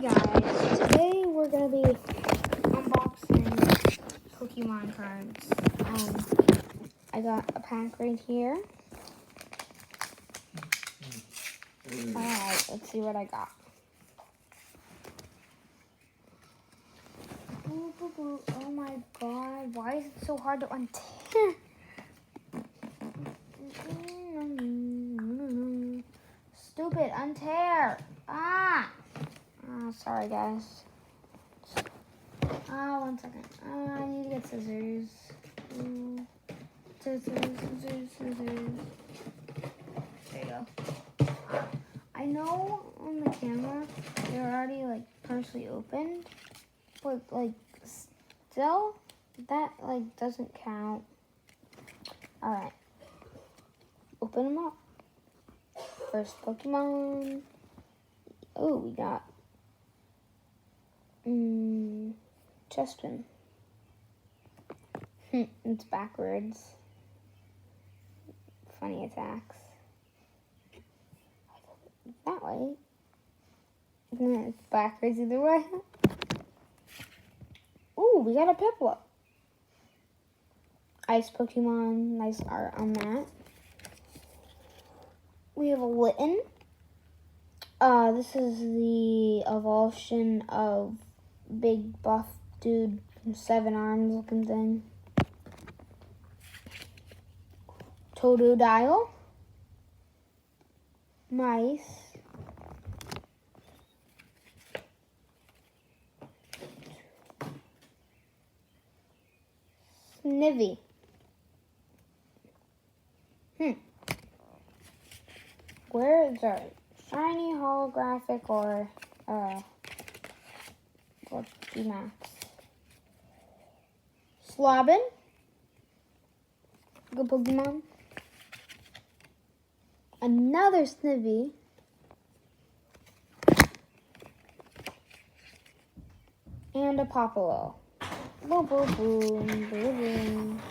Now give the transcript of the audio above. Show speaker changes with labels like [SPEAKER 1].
[SPEAKER 1] guys, today we're going to be unboxing Pokemon cards. I got a pack right here. Alright, let's see what I got. Oh my god, why is it so hard to untear? Stupid, untear! Sorry guys. One second. I need to get scissors. Scissors. There you go. I know on the camera they're already like partially opened, but like still that like doesn't count. Alright. Open them up. First Pokemon. Oh, we got Chespin. It's backwards. Funny attacks. That way. It's backwards either way. Ooh, we got a Piplup. Ice Pokemon. Nice art on that. We have a Litten. This is the evolution of big buff dude, 7 arms looking thing. Totodile. Nice. Snivy. Where is our shiny holographic or Max? Slobbin. Good Pokemon. Another Snivy. And a Popolo. Boom, boom, boom, boom, boom.